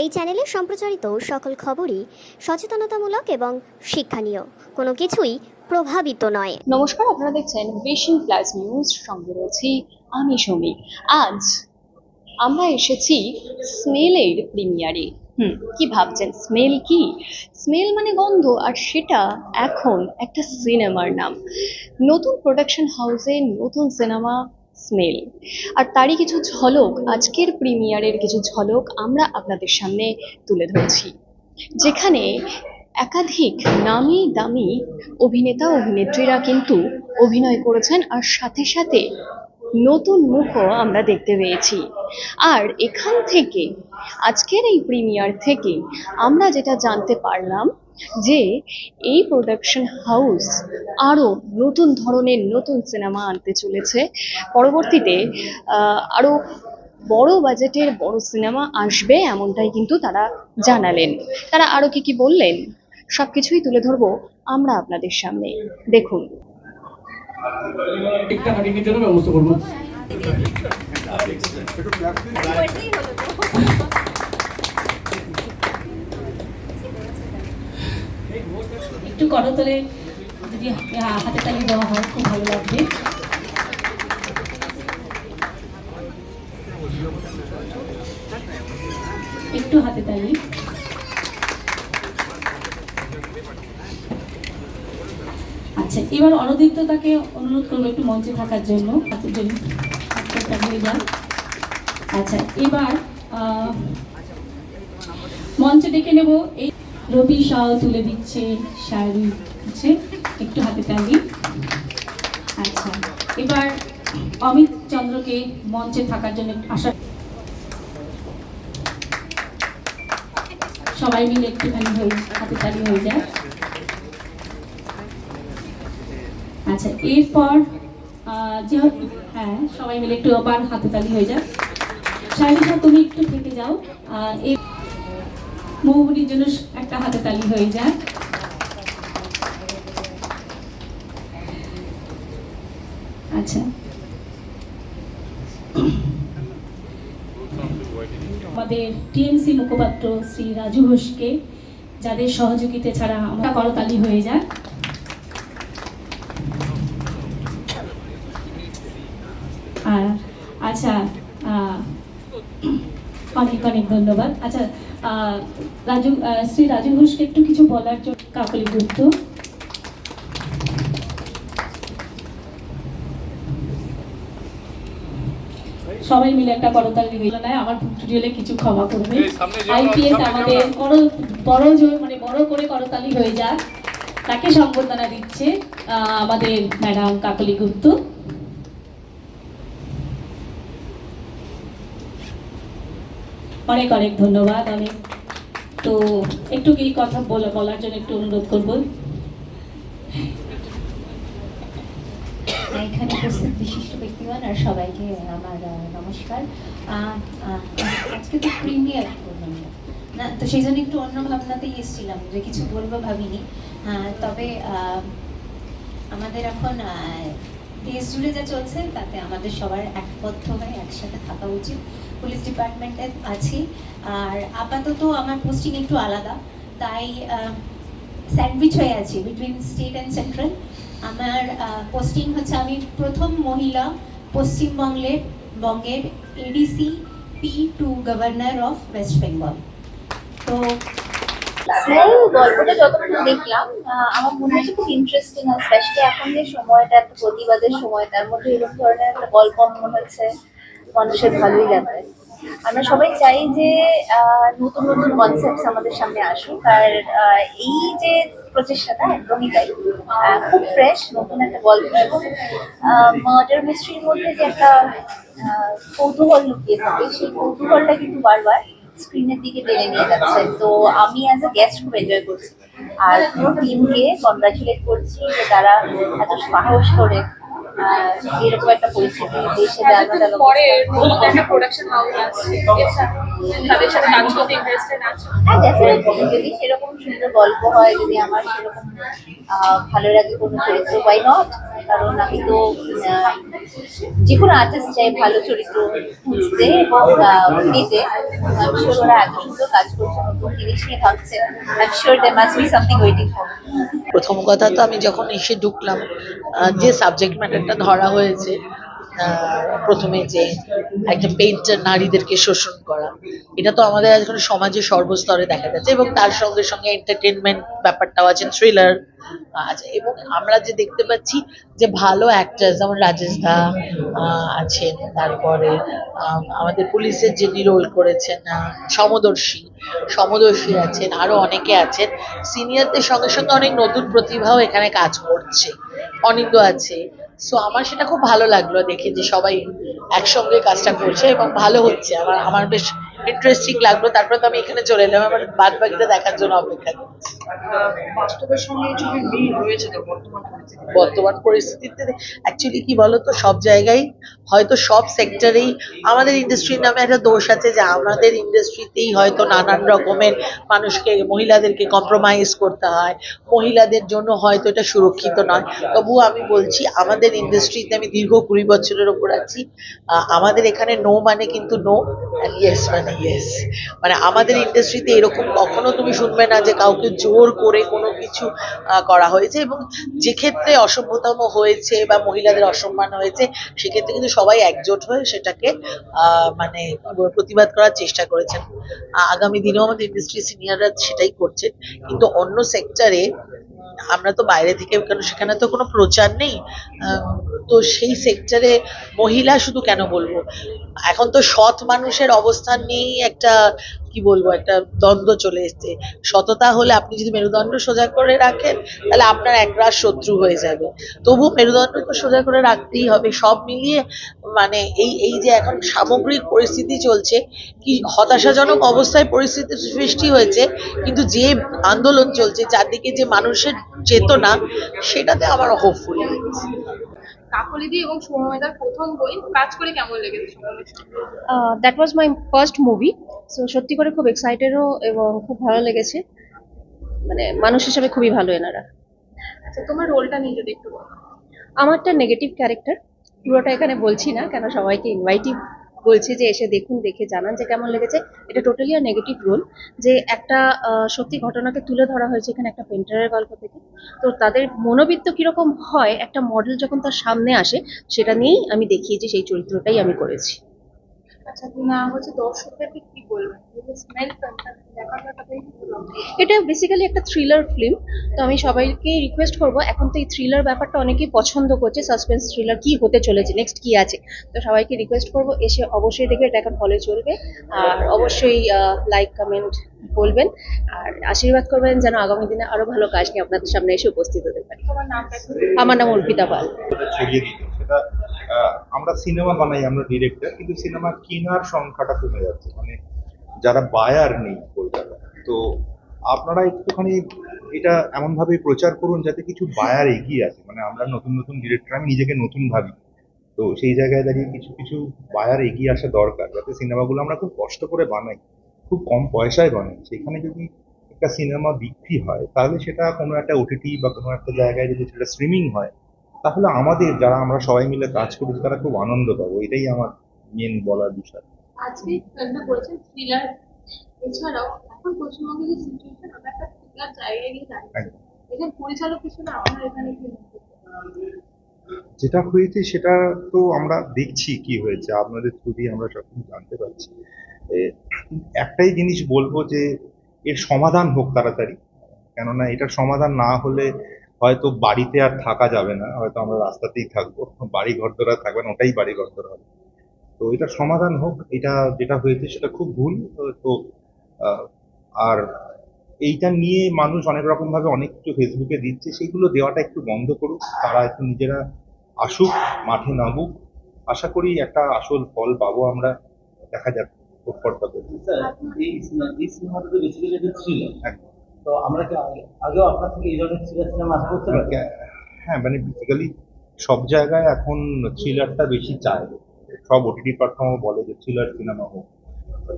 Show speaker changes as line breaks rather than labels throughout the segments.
এই চ্যানেলে সম্প্রচারিত সকল খবরই সচেতনতামূলক এবং শিক্ষণীয়, কোনো কিছুই প্রভাবিত নয়।
নমস্কার, আপনারা দেখছেন ভিশন প্লাস নিউজ, সঙ্গে রয়েছি আমি সমী। আজ আমরা এসেছি স্মেলের প্রিমিয়ারে। কি ভাবছেন, স্মেল কি? স্মেল মানে গন্ধ, আর সেটা এখন একটা সিনেমার নাম। নতুন প্রোডাকশন হাউসে নতুন সিনেমা স্মেল, আর তারই কিছু ঝলক, আজকের প্রিমিয়ারের কিছু ঝলক আমরা আপনাদের সামনে তুলে ধরছি, যেখানে একাধিক নামি দামি অভিনেতা অভিনেত্রীরা কিন্তু অভিনয় করেছেন, আর সাথে সাথে নতুন মুখও আমরা দেখতে পেয়েছি। আর এখান থেকে, আজকের এই প্রিমিয়ার থেকে আমরা যেটা জানতে পারলাম যে এই প্রোডাকশন হাউস আরও নতুন ধরনের নতুন সিনেমা আনতে চলেছে। পরবর্তীতে আরও বড় বাজেটের বড় সিনেমা আসবে, এমনটাই কিন্তু তারা জানালেন। তারা আরও কি বললেন, সবকিছুই তুলে ধরবো আমরা আপনাদের সামনে। দেখুন।
ব্যবস্থা করবো।
একটু করতলে যদি হাতে তালি দেওয়া হয় খুব ভালো লাগবে। একটু হাতে তালি। আচ্ছা, এবার অনদিত্যতাকে অনুরোধ করবো একটু মঞ্চে থাকার জন্য। আচ্ছা, এবার মঞ্চে ডেকে নেব এই রবি শাহ তুলে দিচ্ছে শাড়ি, একটু হাতে তালি। আচ্ছা, এবার অমিত চন্দ্রকে মঞ্চে থাকার জন্য আশা, সবাই মিলে একটুখানি হাতে তালি হয়ে যায়। আচ্ছা, এরপর যেহেতু সবাই মিলে একটু আবার হাতে তালি হয়ে যায়। শাহিদা, তুমি একটু থেকে যাও। এই মৌবনির জন্য একটা হাতে তালি হয়ে যায়। আচ্ছা, আমাদের টিএমসি মুখপাত্র শ্রী রাজু ঘোষকে, যাদের সহযোগিতা ছাড়া আমরা করতালি হয়ে যায়। আচ্ছা, অনেক অনেক ধন্যবাদ। আচ্ছা, শ্রী রাজু ঘোষকে একটু কিছু বলার জন্য কাকলি গুপ্ত। সবাই মিলে একটা করতালি হইল না, আমার ভুল হলে কিছু ক্ষমা করবে। আইপিএস আমাদের বড় করে করতালি হয়ে যাক, তাকে সম্বর্ধনা দিচ্ছে আমাদের ম্যাডাম কাকলি গুপ্ত। অনেক অনেক ধন্যবাদ। অনেক তো একটু কি কথা বলার জন্য একটু অনুরোধ করবো।
এখানে উপস্থিত বিশিষ্ট ব্যক্তিগণ আর সবাইকে আমার নমস্কার। আজকে তো প্রিমিয়ার করলাম না, তো সেই জন্য একটু অন্য ভাবনাতেই এসেছিলাম, যে কিছু বলবো ভাবিনি। তবে আমাদের এখন দেশ জুড়ে যা চলছে তাতে আমাদের সবার একবদ্ধ হয়ে একসাথে থাকা উচিত। পুলিশ ডিপার্টমেন্টে আছি, আর আপাতত আমার পোস্টিং একটু আলাদা, তাই স্যান্ডউইচ হয়ে আছি বিটুইন স্টেট অ্যান্ড সেন্ট্রাল। আমার পোস্টিং হচ্ছে, আমি প্রথম মহিলা পশ্চিমবঙ্গের ADC P2 governor of West Bengal. তো
স্মেল গল্পটা যতক্ষণ দেখলাম আমার মনে হচ্ছে খুব ইন্টারেস্টিং, আর স্পেশালি এখন যে সময়টা একটা প্রতিবাদের সময়, তার মধ্যে এরকম ধরনের একটা গল্প মনে হচ্ছে মানুষের ভালোই লাগবে। আমরা সবাই চাই যে নতুন নতুন কনসেপ্টস আমাদের সামনে আসুক, আর এই যে প্রচেষ্টাটা একদমই তাই, খুব ফ্রেশ নতুন একটা গল্প, এবং মার্ডার মিস্ট্রির মধ্যে যে একটা কৌতূহল লুকিয়ে থাকে, সেই কৌতূহলটা কিন্তু বারবার স্ক্রিনের দিকে টেনে নিয়ে যাচ্ছে। তো আমি অ্যাজ এ গেস্ট খুব এনজয় করছি, আর পুরো টিমকে কনগ্রাচুলেট করছি যে তারা এত সাহস করে এরকম একটা পরিস্থিতি দেশে যদি সেরকম সুন্দর গল্প হয়, যদি আমার সেরকম ভালো লাগে কোনো চরিত্র, ওয়াই নট, কারণ আমি তো যে কোনো আর্টিস্ট চাই ভালো চরিত্র খুঁজতে এবং নিতে। আমি শিওর ওরা এত সুন্দর কাজ করছে, নতুন জিনিস নিয়ে ভাবছে, I am sure there must be something waiting for.
প্রথম কথা তো আমি যখন এসে ঢুকলাম, যে সাবজেক্ট ম্যাটারটা ধরা হয়েছে, প্রথমে যে একটা পেইন্টার নারীদেরকে শোষণ করা, এটা তো আমাদের এখন সমাজে সর্বস্তরে দেখা যাচ্ছে, এবং তার সঙ্গে সঙ্গে এন্টারটেনমেন্ট ব্যাপারটাও আছে, থ্রিলার আছে, এবং আমরা যে দেখতে পাচ্ছি যে ভালো অ্যাক্টার যেমন রাজেশ দা আছেন, তারপরে আমাদের পুলিশের যিনি রোল করেছেন সমদর্শী আছেন, আরো অনেকে আছেন, সিনিয়রদের সঙ্গে সঙ্গে অনেক নতুন প্রতিভাও এখানে কাজ করছে, অনিন্দ আছে। সো আমার সেটা খুব ভালো লাগলো দেখে যে সবাই একসঙ্গে কাজটা করছে এবং ভালো হচ্ছে। আমার বেশ ইন্টারেস্টিং লাগলো। তারপরে তো আমি এখানে চলে এলাম, আমার বাদ বাকিটা দেখার জন্য অপেক্ষা করছি।
বাস্তবের সঙ্গে ছবির মিল রয়েছে তো
বর্তমান পরিস্থিতিতে অ্যাকচুয়ালি কি বলতো, সব জায়গায় হয়তো সব সেক্টরেই আমাদের ইন্ডাস্ট্রির নামে একটা দোষ আছে যে আমাদের ইন্ডাস্ট্রিতেই হয়তো নানান রকমের মানুষকে, মহিলাদেরকে কম্প্রোমাইজ করতে হয়, মহিলাদের জন্য হয়তো এটা সুরক্ষিত নয়। তবুও আমি বলছি আমাদের ইন্ডাস্ট্রিতে আমি দীর্ঘ 20 বছরের ওপর আছি, আমাদের এখানে নো মানে কিন্তু নো, আর ইয়েস মানে ইয়েস। মানে আমাদের ইন্ডাস্ট্রিতে এরকম কখনো তুমি শুনবে না যে কাউকে জোর করে কোনো কিছু করা হয়েছে, এবং যে ক্ষেত্রে অসভ্যতম হয়েছে বা মহিলাদের অসম্মান হয়েছে সেক্ষেত্রে কিন্তু সবাই একজোট হয়ে সেটাকে মানে প্রতিবাদ করার চেষ্টা করেছেন। আগামী দিনেও আমাদের ইন্ডাস্ট্রি সিনিয়ররা সেটাই করছেন, কিন্তু অন্য সেক্টরে আমরা তো বাইরে থেকে, কারণ সেখানে তো কোনো প্রচার নেই, তো সেই সেক্টরে মহিলা শুধু কেন বলবো, এখন তো সৎ মানুষের অবস্থান নিয়েই একটা কি বলবো একটা দ্বন্দ্ব চলে এসছে। সততা হলে আপনি যদি মেরুদণ্ড সোজা করে রাখেন তাহলে আপনার একরাশ শত্রু হয়ে যাবে, তবু মেরুদণ্ড তো সোজা করে রাখতেই হবে। সব মিলিয়ে মানে এই যে এখন সামগ্রিক পরিস্থিতি চলছে, কি হতাশাজনক অবস্থায় পরিস্থিতি সৃষ্টি হয়েছে, কিন্তু যে আন্দোলন চলছে চারদিকে, যে মানুষের চেতনা, সেটাতে আমার হোপফুল লাগছে।
কাকলিদি এবং সৌম্যদার প্রথম বই কাজ করে কেমন লেগেছে সকলের সঙ্গে?
That was my first movie, so সত্যি করে খুব এক্সাইটেডও এবং খুব ভালো লেগেছে। মানে মানুষ হিসেবে খুবই ভালো এনারা।
আচ্ছা, তোমার রোলটা নিয়ে যদি একটু বলো।
আমারটা নেগেটিভ ক্যারেক্টার, পুরোটা এখানে বলছি না, কেন সবাইকে ইনভাইটিভ বলছি যে এসে দেখুন, দেখে জানান যে কেমন লেগেছে। এটা টোটালি আর নেগেটিভ রোল, যে একটা সত্যি ঘটনাকে তুলে ধরা হয়েছে এখানে একটা পেন্টারের গল্প থেকে। তো তাদের মনোবিত্ত কিরকম হয় একটা মডেল যখন তার সামনে আসে, সেটা নিয়েই আমি দেখিয়েছি, সেই চরিত্রটাই আমি করেছি।
আচ্ছা, না হচ্ছে দর্শকদেরকে কি বলবেন? স্মেল দেখার ব্যাপারটাই কি বলবেন?
এটা বেসিক্যালি একটা থ্রিলার ফিল্ম, তো আমি সবাইকে রিকোয়েস্ট করব, এখন তো এই থ্রিলার ব্যাপারটা অনেকেই পছন্দ করছে, সাসপেন্স থ্রিলার কি হতে চলেছে, নেক্সট কি আছে, তো সবাইকে রিকোয়েস্ট করব এসে অবশ্যই দেখে, এটা এখন হলে চলবে, আর অবশ্যই লাইক কমেন্ট বলবেন, আর আশীর্বাদ করবেন যেন আগামী দিনে আরো ভালো কাজ নিয়ে আপনাদের সামনে এসে উপস্থিত হতে পারি।
তোমার নামটা একটু
আমার নাম অর্পিতা পাল।
ছড়িয়ে দিত সেটা। আমরা সিনেমা বানাই, আমরা ডিরেক্টর, কিন্তু সিনেমা কেনার সংখ্যাটা কমে যাচ্ছে, মানে যারা বায়ার নেই কলকাতায়। তো আপনারা একটুখানি এটা এমন ভাবে প্রচার করুন যাতে কিছু বায়ার এগিয়ে আসে। মানে আমরা নতুন নতুন ডিরেক্টর, আমি নিজেকে নতুন ভাবি, তো সেই জায়গায় দাঁড়িয়ে কিছু কিছু বায়ার এগিয়ে আসা দরকার, যাতে সিনেমাগুলো আমরা খুব কষ্ট করে বানাই, খুব কম পয়সায় বানাই। সেখানে যদি একটা সিনেমা বিক্রি হয়, তাহলে সেটা কোনো একটা ওটিটি বা কোনো একটা জায়গায় যদি সেটা স্ট্রিমিং হয়, তাহলে আমাদের যারা আমরা সবাই মিলে কাজ করি তারা খুব আনন্দ পাবো। এটাই আমার মেন বলার বিষয়।
আজকে ফিল্মটা করেছেন থ্রিলার, এছাড়াও এখন পশ্চিমবঙ্গের যে সিচুয়েশন, আমরা একটা থ্রিলার জায়গায় গিয়ে দাঁড়িয়েছি। এখানে পরিচালক হিসেবে আপনার এখানে কি
যেটা হয়েছে সেটা তো আমরা দেখছি কি হয়েছে, আপনাদের থ্রু দিয়ে আমরা সব কিছু জানতে পারছি। একটাই জিনিস বলবো যে এর সমাধান হোক তাড়াতাড়ি, কেননা এটার সমাধান না হলে হয়তো বাড়িতে আর থাকা যাবে না, হয়তো আমরা রাস্তাতেই থাকবো, বাড়ি ঘর ধরা থাকবে না, ওটাই বাড়ি ঘর ধরা হবে। তো এটা সমাধান হোক, এটা যেটা হয়েছে সেটা খুব ভুল। তো আর এইটা নিয়ে মানুষ অনেক রকম ভাবে অনেক কিছু ফেসবুকে দিচ্ছে, সেইগুলো দেওয়াটা একটু বন্ধ করুক, তারা একটু নিজেরা আসুক, মাঠে নামুক, আশা করি একটা আসল ফল পাবো আমরা, দেখা যাক খুব কর্তব্য।
এই সিনেমাটা তো বেসিক্যালি একটা থ্রিলার, তো আমরা কি আগেও আপনার থেকে এই ধরনের থ্রিলার সিনেমা আশা করতে পারি?
হ্যাঁ, মানে বেসিক্যালি সব জায়গায় এখন থ্রিলারটা বেশি চায়, সব ওটিটি প্ল্যাটফর্মও বলে যে থ্রিলার সিনেমা হোক।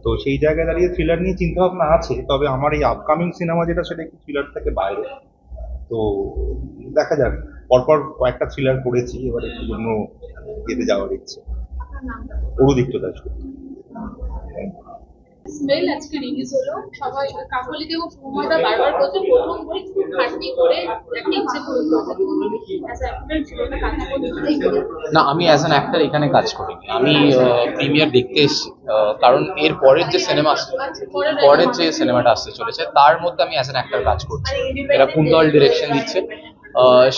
তো সেই জায়গায় দাঁড়িয়ে থ্রিলার নিয়ে চিন্তা ভাবনা আছে, তবে আমার এই আপকামিং সিনেমা যেটা সেটা একটু থ্রিলার থেকে বাইরে। তো দেখা যাক পরপর কয়েকটা থ্রিলার করেছি, এবার একটু অন্য ইয়েতে যাওয়ার ইচ্ছে। অরুদিত্য দাশগুপ্ত।
স্মেল আজকে রিলিজ হলো, সবাই কাকলিকে এবং সুময়দা বারবার বলছে প্রথম বই খুব খাটনি করে একটা ইচ্ছে পূরণ করতে। অ্যাজ আ অ্যাক্টর সেটা কাজে করতে
না, আমি অ্যাজ অ্যান অ্যাক্টর এখানে কাজ করিনি, আমি প্রিমিয়ার দেখতে এসেছি। কারণ এর পরের যে সিনেমাটা আসতে চলেছে তার মধ্যে আমি অ্যাজ অ্যান অ্যাক্টর কাজ করছি। এরা কুন্তল ডিরেকশন দিচ্ছে।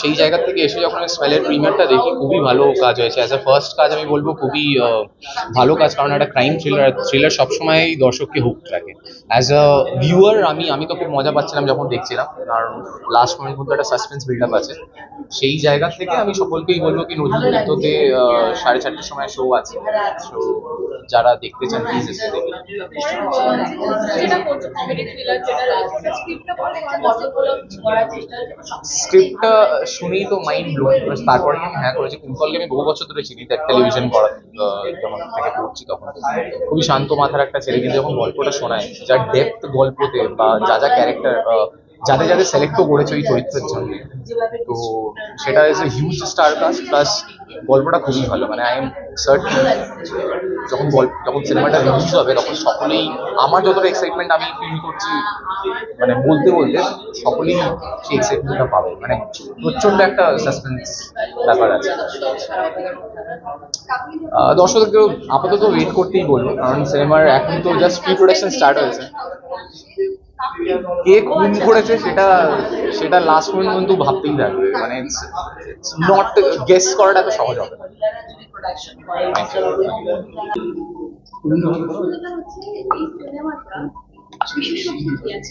সেই জায়গা থেকে এসে যখন আমি স্মেলের প্রিমিয়ারটা দেখি, খুবই ভালো কাজ হয়েছে। অ্যাজ আ ফার্স্ট কাজ আমি বলবো খুবই ভালো কাজ, কারণ একটা ক্রাইম থ্রিলার সবসময় দর্শককে হুক রাখে। অ্যাজ আ ভিউয়ার আমি তো খুব মজা পাচ্ছিলাম যখন দেখছিলাম, কারণ লাস্ট পর্যন্ত কিন্তু একটা সাসপেন্স বিল্ড আপ আছে। সেই জায়গা থেকে আমি সকলকেই বলবো কি নজরুলতে 4:30টার সময় শো আছে, তো যারা দেখতে চান প্লিজ এসে দেখুন।
যেটা করছে কমেডি থ্রিলার যেটা রয়েছে স্ক্রিপ্টটা করার চেষ্টা
স্ক্রিপ্টটা শুনেই তো মাইন্ড ব্লোন। তারপরে আমি করেছি। কুন্তলকে আমি বহু বছর ধরে চিনি, টেলিভিশন করা যখন থেকে করছি তখন। খুবই শান্ত মাথার একটা ছেলে, কিন্তু যখন গল্পটা শোনায়, যার ডেপথ গল্পতে বা যা ক্যারেক্টার যাদের সিলেক্টও করেছে ওই চরিত্রের জন্য, তো সেটা is a huge star caste, plus গল্পটা খুবই ভালো। মানে আই এম সার্টেন যখন সিনেমাটা রিলিজ হবে তখন সকলেই, আমার যতটা এক্সাইটমেন্ট আমি ফিল করছি, মানে বলতে সকলেই সেই এক্সাইটমেন্টটা পাবে। মানে প্রচন্ড একটা সাসপেন্স ব্যাপার আছে। দর্শকদেরকেও আপাতত ওয়েট করতেই বলবো, কারণ সিনেমার এখন তো জাস্ট প্রি প্রোডাকশন স্টার্ট হয়েছে। কে খুন করেছে সেটা লাস্ট পর্যন্ত ভাবতেই থাকবে। মানে নট গেস করাটা এত সহজ হবে না।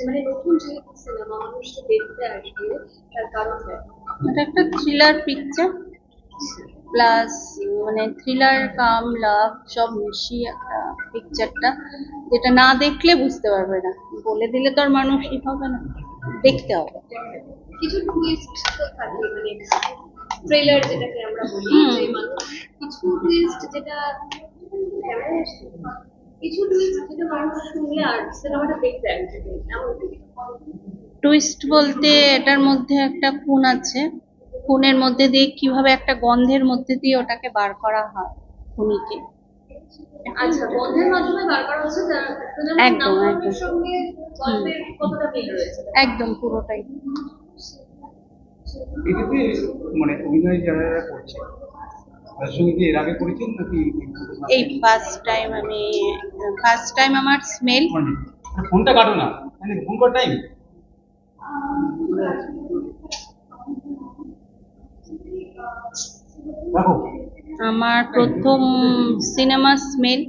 মানে নতুন যেহেতু সিনেমা মানুষ দেখতে আসবে তার কারণ
এটা একটা থ্রিলার পিকচার, প্লাস মানে থ্রিলার কাম লাভ সব মিশিয়ে একটা পিকচারটা, যেটা না দেখলে বুঝতে পারবে না, বলে দিলে তো আর মানুষ ই হবে না, দেখতে হবে।
কিছু টুইস্ট তো থাকে, মানে ট্রেলার যেটাকে আমরা বলি, যে মানুষ কিছু টুইস্ট যেটা কিছু টুইস্ট যেটা মানুষ শুনলে আর সিনেমাটা দেখতে আসবে এমন
টুইস্ট বলতে এটার মধ্যে একটা খুন আছে, খুনের মধ্যে দিয়ে কিভাবে একটা গন্ধের মধ্যে দিয়ে ওটাকে বার করা হয় খুনিকে।
আচ্ছা, গন্ধের মাধ্যমে বার করা হচ্ছে,
একদম
সঙ্গে গল্পের কতটা মিল রয়েছে?
একদম পুরোটাই।
এটাতে মানে অভিনয় যারা করছে তার সঙ্গে কি এর আগে করেছেন নাকি
এই ফার্স্ট টাইম আমার স্মেল।
ফোনটা কাটো না, ফোন কর টাইম।
আমার প্রথম সিনেমা স্মেল,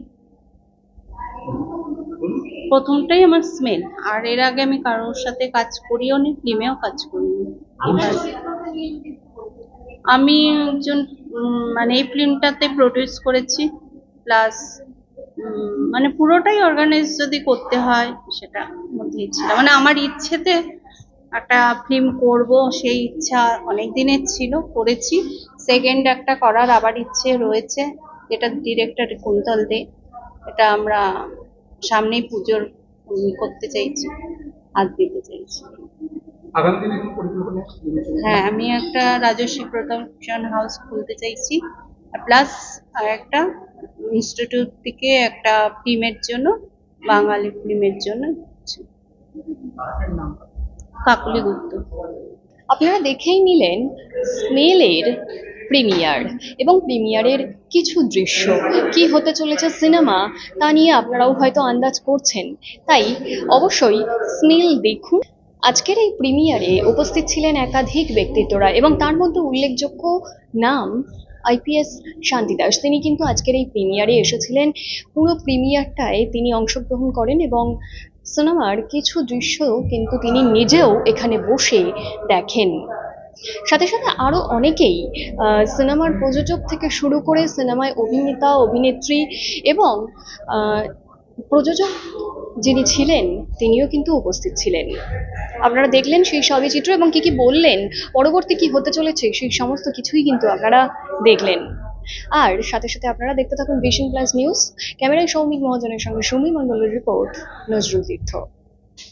প্রথমটাই আমার স্মেল। আর এর আগে আমি কারোর সাথে কাজ করিও নি, ফিল্মেও কাজ করিনি। আমি একজন মানে এই ফিল্মটাতে প্রডিউস করেছি, প্লাস মানে পুরোটাই অর্গানাইজ যদি করতে হয় সেটা মধ্যেই ছিল। মানে আমার ইচ্ছেতে একটা ফিল্ম করব সেই ইচ্ছা অনেক দিনের ছিল, করেছি। সেকেন্ড একটা করার আবার ইচ্ছে রয়েছে, যেটা ডিরেক্টর কুন্তল দে, এটা আমরা সামনেই পুজোর করতে চাইছি, হাত দিতে চাইছি। হ্যাঁ, আমি একটা রাজস্বী প্রোডাকশন হাউস খুলতে চাইছি, প্লাস আর একটা ইনস্টিটিউট থেকে একটা ফিল্মের জন্য, বাঙালি ফিল্মের জন্য কাকলি গুপ্ত।
আপনারা দেখেই নিলেন স্মেলের প্রিমিয়ার এবং প্রিমিয়ারের কিছু দৃশ্য। কি হতে চলেছে সিনেমা তা নিয়ে আপনারাও হয়তো আন্দাজ করছেন, তাই অবশ্যই স্মেল দেখুন। আজকের এই প্রিমিয়ারে উপস্থিত ছিলেন একাধিক ব্যক্তিত্বরা এবং তার মধ্যে উল্লেখযোগ্য নাম IPS শান্তি দাস। তিনি কিন্তু আজকের এই প্রিমিয়ারে এসেছিলেন। পুরো প্রিমিয়ারটায় তিনি অংশগ্রহণ করেন এবং সিনেমার কিছু দৃশ্য কিন্তু তিনি নিজেও এখানে বসে দেখেন। সাথে সাথে আরও অনেকেই সিনেমার প্রযোজক থেকে শুরু করে সিনেমায় অভিনেতা অভিনেত্রী এবং প্রযোজক যিনি ছিলেন তিনিও কিন্তু উপস্থিত ছিলেন। আপনারা দেখলেন সেই সবই চিত্র এবং কি বললেন, পরবর্তী কি হতে চলেছে সেই সমস্ত কিছুই কিন্তু আপনারা দেখলেন। আর সাথে সাথে আপনারা দেখতে থাকুন ভিশন প্লাস নিউজ। ক্যামেরায় সৌমিক মহাজনের সঙ্গে সুমি মণ্ডলের রিপোর্ট, নজরুল তীর্থ।